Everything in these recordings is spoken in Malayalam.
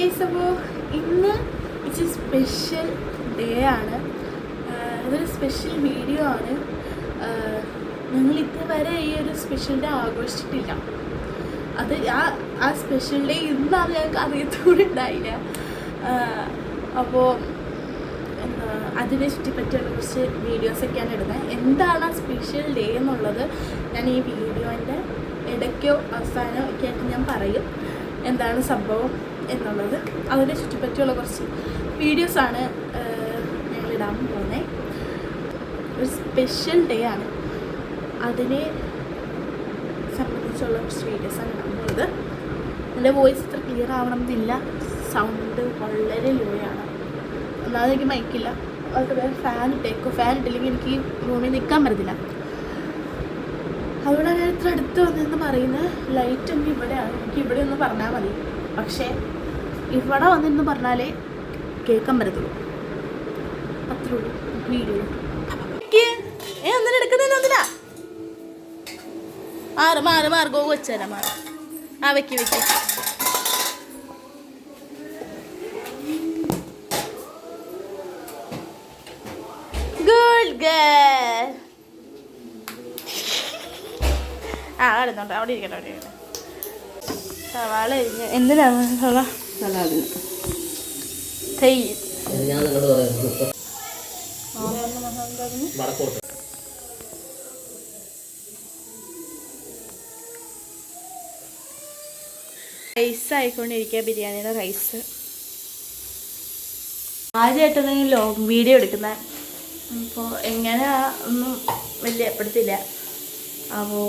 ഗൈസ്, അപ്പോൾ ഇന്ന് ഇറ്റ്സ് എ സ്പെഷ്യൽ ഡേ ആണ്. അതൊരു സ്പെഷ്യൽ വീഡിയോ ആണ്. ഞങ്ങൾ ഇതുവരെ ഈ ഒരു സ്പെഷ്യൽ ഡേ ആഘോഷിച്ചിട്ടില്ല. അത് ആ സ്പെഷ്യൽ ഡേ ഇന്നാണ് ഞങ്ങൾക്ക് അറിയത്തോടെ ഉണ്ടായില്ല. അപ്പോൾ അതിനെ ചുറ്റിപ്പറ്റിയുള്ള കുറച്ച് വീഡിയോസൊക്കെയാണ് ഇടുന്നത്. എന്താണ് ആ സ്പെഷ്യൽ ഡേ എന്നുള്ളത് ഞാൻ ഈ വീഡിയോൻ്റെ ഇടയ്ക്കോ അവസാനമോ ഒക്കെ ആയിട്ട് ഞാൻ പറയും എന്താണ് സംഭവം എന്നുള്ളത്. അതിനെ ചുറ്റിപ്പറ്റിയുള്ള കുറച്ച് വീഡിയോസാണ് ഞങ്ങളിടാൻ പോകുന്നത്. ഒരു സ്പെഷ്യൽ ഡേ ആണ്, അതിനെ സംബന്ധിച്ചുള്ള കുറച്ച് വീഡിയോസാണ് ഇടാൻ പോകുന്നത്. എൻ്റെ വോയിസ് ഇത്ര ക്ലിയർ ആവണം എന്നില്ല, സൗണ്ട് വളരെ ലോ ആണ്. ഒന്നാമത് എനിക്ക് മൈക്കില്ല, അതൊക്കെ വേറെ ഫാൻ ഇട്ടില്ലെങ്കിൽ എനിക്ക് ഈ റൂമിൽ നിൽക്കാൻ പറ്റത്തില്ല. അതുകൊണ്ടാണ് ഞാൻ ഇത്ര അടുത്ത് വന്നതെന്ന് പറയുന്നത്. ലൈറ്റ് എനിക്ക് ഇവിടെയാണ്, എനിക്ക് ഇവിടെ ഒന്ന് പറഞ്ഞാൽ മതി, പക്ഷേ ഇവിടെ വന്നിരുന്ന് പറഞ്ഞാലേ കേൾക്കാൻ പറ്റത്തുള്ളൂ. അത്രേ ഉള്ളൂ വീഡിയോ. ഒന്നിനും എടുക്കുന്നതിനൊന്നില്ല. മാറ് ഗോ വെച്ചുതരാം. വെക്ക് ഗുഡ് ഗേൾ. അടുത്തുണ്ട്, അവിടെ ഇരിക്കട്ടെ. സവാള അരിഞ്ഞ് എന്തിനാണ് സവാള? സലാഡിന്. റൈസ് ആയിക്കൊണ്ടിരിക്കുക, ബിരിയാണിയുടെ റൈസ്. ആദ്യമായിട്ടാണ് ലോങ് വീഡിയോ എടുക്കുന്നത്, അപ്പോൾ എങ്ങനെ ഒന്നും വലിയ എപ്പെടുത്തില്ല. അപ്പോൾ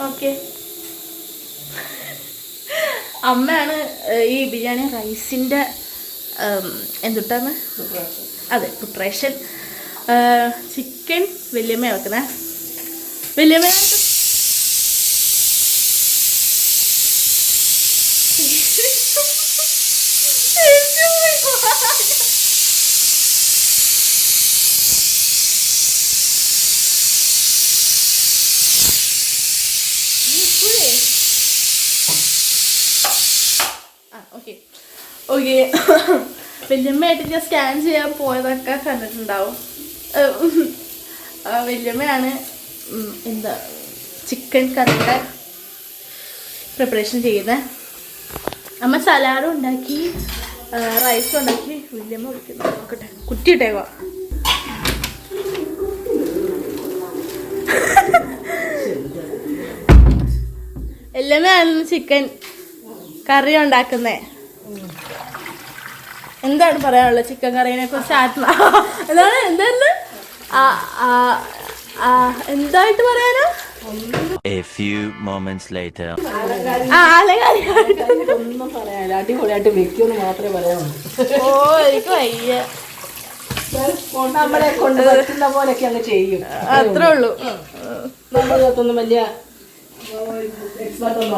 ഓക്കെ, അമ്മയാണ് ഈ ബിരിയാണി റൈസിൻ്റെ എന്തുട്ടാണ് അതെ പ്രിപ്പറേഷൻ. ചിക്കൻ വല്യമ്മ വെക്കുന്നത്. വല്യമ്മ ഓക്കെ വല്യമ്മയായിട്ട് ഞാൻ സ്കാൻ ചെയ്യാൻ പോയതൊക്കെ കണ്ടിട്ടുണ്ടാവും. വല്യമ്മയാണ് എന്താ ചിക്കൻ കറിയുടെ പ്രിപ്പറേഷൻ ചെയ്യുന്നത്. അമ്മ സലാഡും ഉണ്ടാക്കി, റൈസും ഉണ്ടാക്കി. വല്യമ്മ വിളിക്കുന്നു, നോക്കട്ടെ. കുറ്റിയിട്ടേക്കോ. വല്യമ്മയാണ് ചിക്കൻ കറി ഉണ്ടാക്കുന്നേ. എന്താണ് പറയാനുള്ളത് ചിക്കൻ കറീനെ കുറിച്ച്? എന്താണ് എന്തായിട്ട് പറയാനോ? അടിപൊളിയായിട്ട് വെക്കുമെന്ന് മാത്രമേ പറയാനുള്ളൂ. ഓ എനിക്ക് വയ്യ, നമ്മളെ കൊണ്ട് പറ്റുന്ന പോലൊക്കെ അങ്ങ് ചെയ്യും, അത്രേ ഉള്ളൂ. നമ്മളൊന്നും വലിയ എക്സ്പെർട്ട് ഒന്നും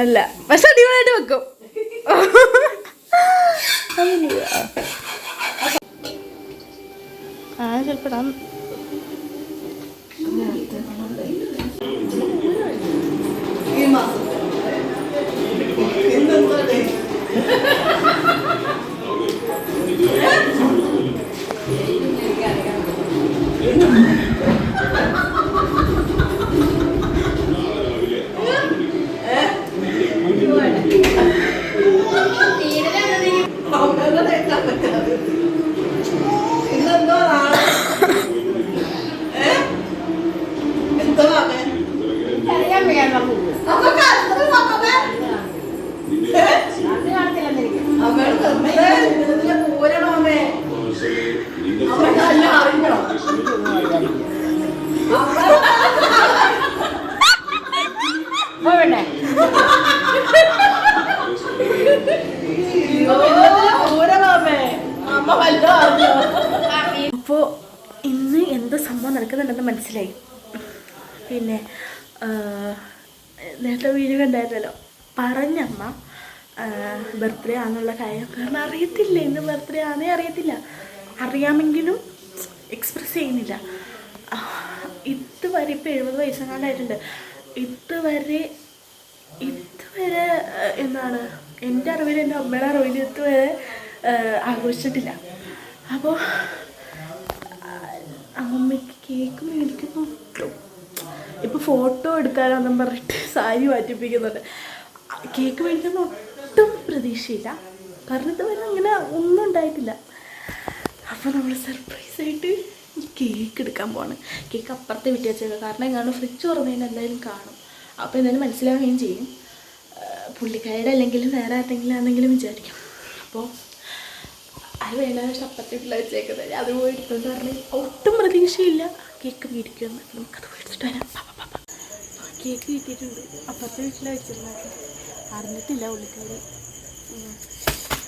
അല്ല, പക്ഷെ അടിപൊളിയായിട്ട് വെക്കും. ചിലപ്പോൾ ഈ മാസം അപ്പോൾ ഇന്ന് എന്ത് സംഭവം നടക്കുന്നുണ്ടെന്ന് മനസ്സിലായി. പിന്നെ നേരത്തെ വീഡിയോ കണ്ടായിരുന്നല്ലോ, പറഞ്ഞമ്മ ബർത്ത്ഡേ ആണെന്നുള്ള കാര്യം. കാരണം അറിയത്തില്ല, ഇന്ന് ബർത്ത്ഡേ ആണേ അറിയത്തില്ല. അറിയാമെങ്കിലും എക്സ്പ്രസ് ചെയ്യുന്നില്ല. ഇതുവരെ ഇപ്പോൾ 70 വയസ്സെങ്ങാണ്ടായിട്ടുണ്ട്. ഇതുവരെ ഇതുവരെ എന്താണ് എൻ്റെ അറിവിൽ എൻ്റെ അമ്മയുടെ അറിവിൽ ഇതുവരെ ആഘോഷിച്ചിട്ടില്ല. അപ്പോൾ അമ്മമ്മയ്ക്ക് കേക്ക് മേടിക്കുന്നു. ഇപ്പോൾ ഫോട്ടോ എടുക്കാനെന്നും പറഞ്ഞിട്ട് സാരി മാറ്റിപ്പിക്കുന്നുണ്ട്. കേക്ക് മേടിക്കുന്ന ഒട്ടും പ്രതീക്ഷയില്ല, കാരണം ഇതുവരെ അങ്ങനെ ഒന്നും ഉണ്ടായിട്ടില്ല. അപ്പോൾ നമ്മൾ സർപ്രൈസായിട്ട് കേക്ക് എടുക്കാൻ പോവാണ്. കേക്ക് അപ്പുറത്തെ വീട്ടിൽ വെച്ചേക്കുക, കാരണം എങ്ങാണ്ട് ഫ്രിഡ്ജ് തുറന്നതിന് എന്തായാലും കാണും. അപ്പോൾ എന്തായാലും മനസ്സിലാവുകയും ചെയ്യും. പുള്ളിക്കാരുടെ അല്ലെങ്കിലും വേറെ ആരെങ്കിലും ആണെങ്കിലും വിചാരിക്കും. അപ്പോൾ അത് വേണ്ടാന്ന് വെച്ചാൽ അപ്പുറത്തെ വീട്ടിൽ വെച്ചേക്കുന്നത്. അത് പോയി എടുത്തെന്ന് പറഞ്ഞാൽ ഒട്ടും പ്രതീക്ഷയില്ല കേക്ക് മേടിക്കുമെന്ന്. നമുക്കത് മേടിച്ചിട്ട് വരാം. കേക്ക് കിട്ടിയിട്ടുണ്ട്. അപ്പുറത്തെ വീട്ടിൽ വെച്ചിരുന്നത് അറിഞ്ഞിട്ടില്ല പുള്ളിക്കാരി.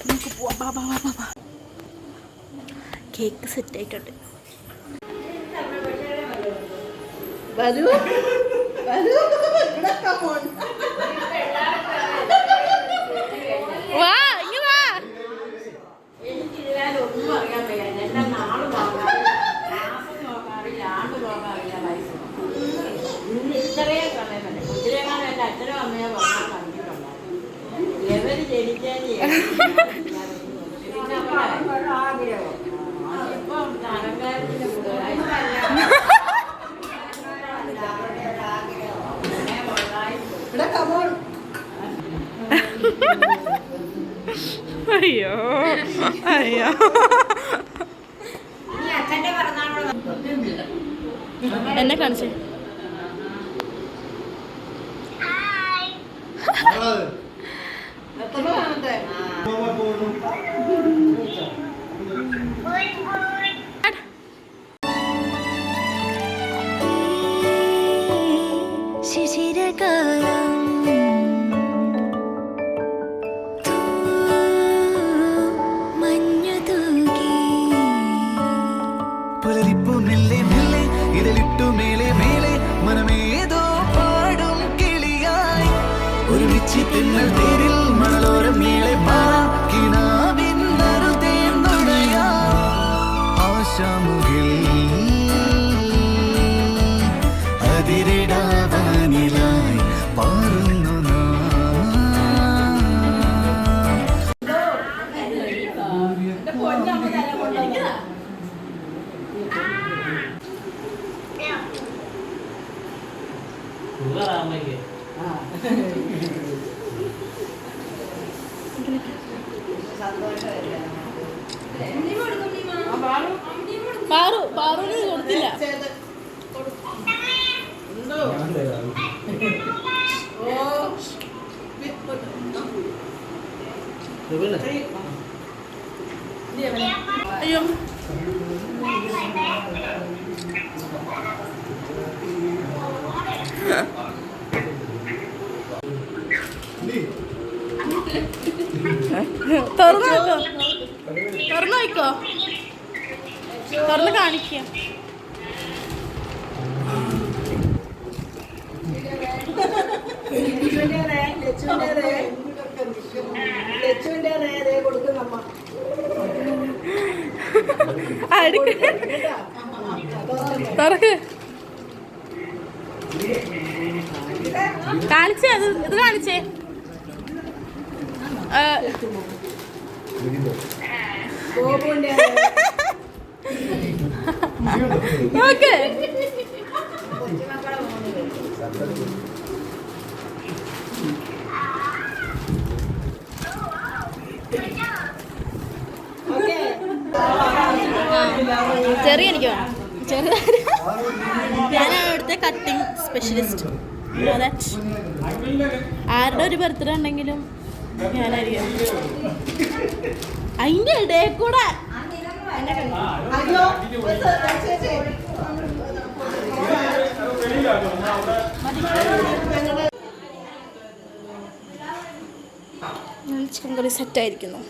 നമുക്ക് പോവാം. കേക്ക് സെറ്റായിട്ടുണ്ട്. വരൂ വരൂ വാ ഇങ്ങ് വാ. എനിക്കിതിലൊന്നും അറിയാൻ വയ്യ. എന്റെ നാട് നോക്കാറില്ല, ആണ്ട് നോക്കാറില്ല, വയസ്സ് ഇന്ന് ഇത്രയും സമയം തന്നെ കുതിരേക്കാളും എൻ്റെ അച്ഛനും അമ്മയോ പറഞ്ഞാൽ കണ്ടിട്ടുണ്ടായിരുന്നു. എവര് ജനിച്ചാൽ ആഗ്രഹം ഇപ്പം അലങ്കാരത്തിന് കൂടുതലായി അയ്യോ അയ്യോ എന്നെ കാണിച്ചേ. പാറുവിന് കൊടുത്തില്ല. അയ്യോ തുറന്നു നോക്കോ, തുറന്ന് കാണിക്കുക. തുറക്ക് കാണിച്ചേ, അത് ഇത് കാണിച്ചേ. നോക്ക് ചെറിയ എനിക്ക് വേണം, ചെറിയ ഞാനാണ് ഇവിടുത്തെ കട്ടിങ് സ്പെഷ്യലിസ്റ്റ്. ആരുടെ ഒരു ബർത്ത്ഡേ ഉണ്ടെങ്കിലും ഞാനായിരിക്കും അതിൻ്റെ ഇടയിൽ കൂടെ. ചിക്കൻ കറി സെറ്റായിരിക്കുന്നു.